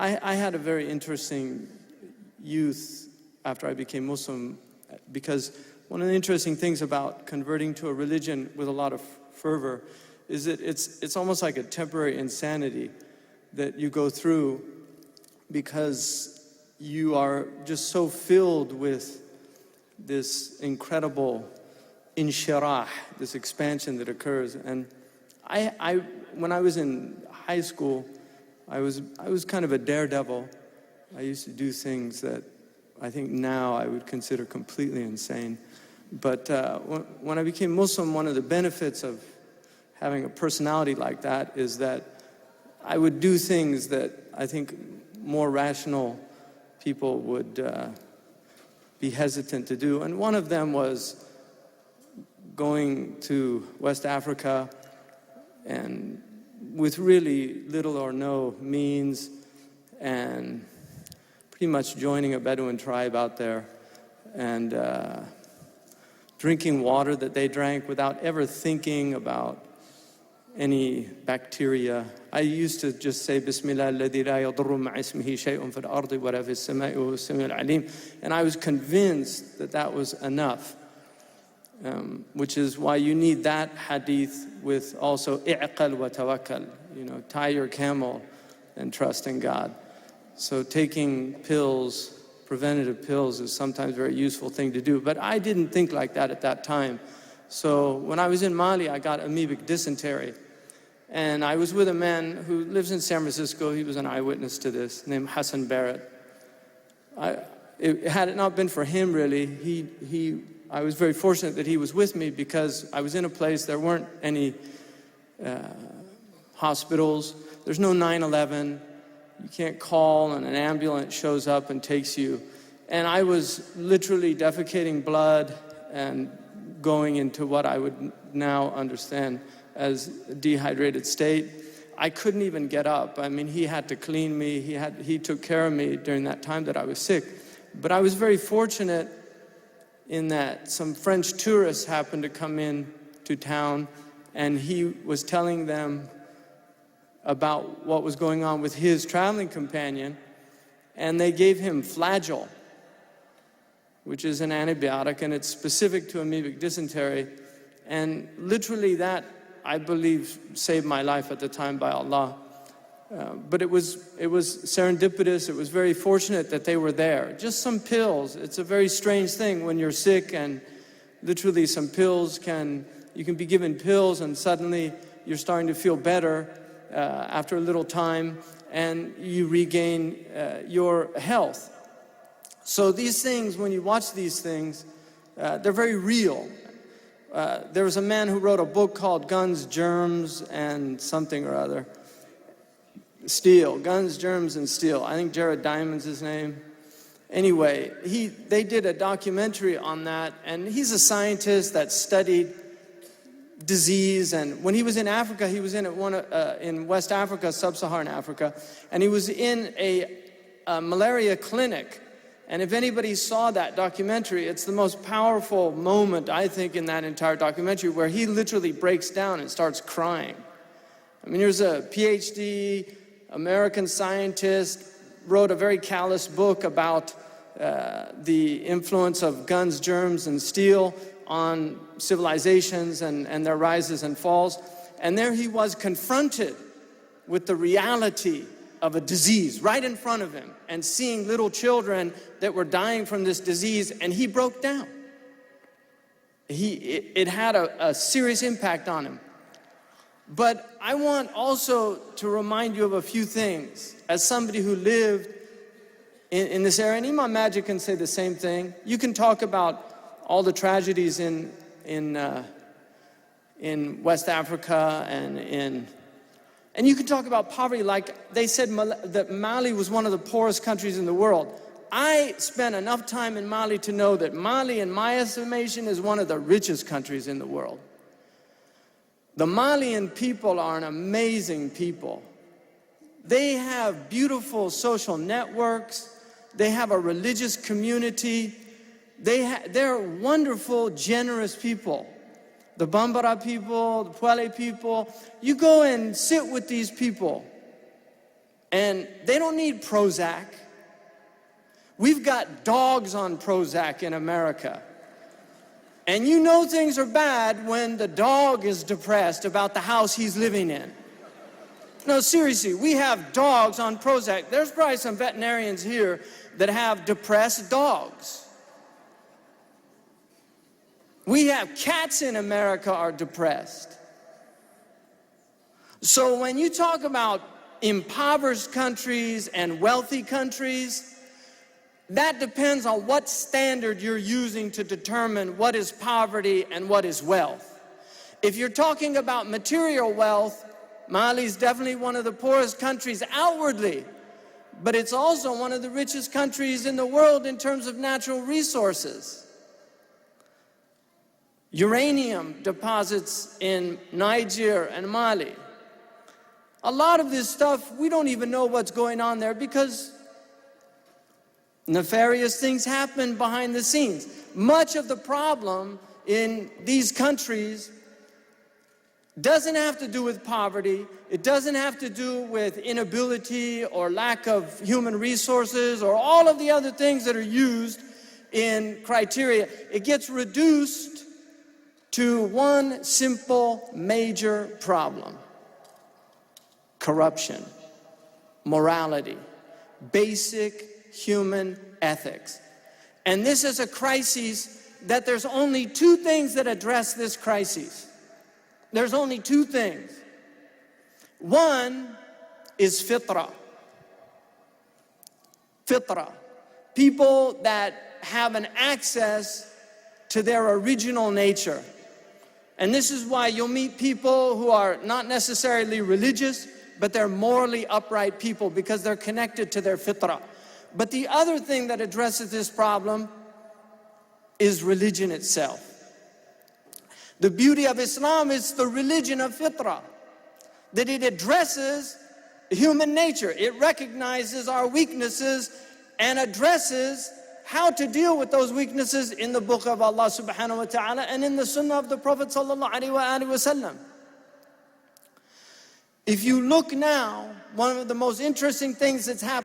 I had a very interesting youth after I became Muslim, because one of the interesting things about converting to a religion with a lot of fervor is that it's almost like a temporary insanity that you go through, because you are just so filled with this incredible inshirah, this expansion that occurs. And when I was in high school, I was kind of a daredevil. I used to do things that I think now I would consider completely insane. But when I became Muslim, one of the benefits of having a personality like that is that I would do things that I think more rational people would be hesitant to do. And one of them was going to West Africa and with really little or no means, and pretty much joining a Bedouin tribe out there and drinking water that they drank without ever thinking about any bacteria. I used to just say, Bismillah alladhi la yadurru ma'a ismihi shay'un fil ardi wa la fis sama'i wa huwas sami'ul alim. And I was convinced that that was enough, which is why you need that hadith with also i'qal wa tawakkal, tie your camel and trust in God. So taking pills, preventative pills, is sometimes a very useful thing to do. But I didn't think like that at that time. So when I was in Mali, I got amoebic dysentery. And I was with a man who lives in San Francisco. He was an eyewitness to this, named Hassan Barrett. Had it not been for him, really, I was very fortunate that he was with me, because I was in a place, there weren't any hospitals. There's no 911. You can't call and an ambulance shows up and takes you. And I was literally defecating blood and going into what I would now understand as a dehydrated state. I couldn't even get up. I mean, he had to clean me. He took care of me during that time that I was sick. But I was very fortunate in that some French tourists happened to come in to town, and he was telling them about what was going on with his traveling companion, and they gave him Flagyl, which is an antibiotic, and it's specific to amoebic dysentery. And literally that, I believe, saved my life at the time, by Allah. But it was serendipitous. It was very fortunate that they were there. Just some pills. It's a very strange thing when you're sick, and literally some pills you can be given pills and suddenly you're starting to feel better after a little time, and you regain your health. So these things, when you watch these things, they're very real. There was a man who wrote a book called Guns, Germs, and something or other. Steel, Guns, Germs, and Steel. I think Jared Diamond's his name. Anyway, they did a documentary on that, and he's a scientist that studied disease. And when he was in Africa, he was in West Africa, Sub-Saharan Africa, and he was in a malaria clinic. And if anybody saw that documentary, it's the most powerful moment, I think, in that entire documentary, where he literally breaks down and starts crying. I mean, there's a PhD American scientist, wrote a very callous book about the influence of guns, germs, and steel on civilizations and their rises and falls. And there he was confronted with the reality of a disease right in front of him, and seeing little children that were dying from this disease, and he broke down. It had a serious impact on him. But I want also to remind you of a few things. As somebody who lived in this area, and Imam Majid can say the same thing. You can talk about all the tragedies in West Africa and you can talk about poverty. Like they said that Mali was one of the poorest countries in the world. I spent enough time in Mali to know that Mali, in my estimation, is one of the richest countries in the world. The Malian people are an amazing people. They have beautiful social networks. They have a religious community. They're wonderful, generous people. The Bambara people, the Pwale people. You go and sit with these people, And they don't need Prozac. We've got dogs on Prozac in America. And you know things are bad when the dog is depressed about the house he's living in. No, seriously, we have dogs on Prozac. There's probably some veterinarians here that have depressed dogs. We have cats in America are depressed. So when you talk about impoverished countries and wealthy countries, that depends on what standard you're using to determine what is poverty and what is wealth. If you're talking about material wealth, Mali is definitely one of the poorest countries outwardly, but it's also one of the richest countries in the world in terms of natural resources. Uranium deposits in Niger and Mali. A lot of this stuff, we don't even know what's going on there because nefarious things happen behind the scenes. Much of the problem in these countries doesn't have to do with poverty. It doesn't have to do with inability or lack of human resources or all of the other things that are used in criteria. It gets reduced to one simple major problem: corruption, morality, basic human ethics. And this is a crisis that there's only two things that address this crisis. There's only two things. One is fitra. Fitra. People that have an access to their original nature. And this is why you'll meet people who are not necessarily religious, but they're morally upright people because they're connected to their fitra. But the other thing that addresses this problem is religion itself. The beauty of Islam is the religion of fitrah, that it addresses human nature. It recognizes our weaknesses and addresses how to deal with those weaknesses in the book of Allah subhanahu wa ta'ala and in the sunnah of the Prophet sallallahu alaihi wasallam. If you look now, one of the most interesting things that's happened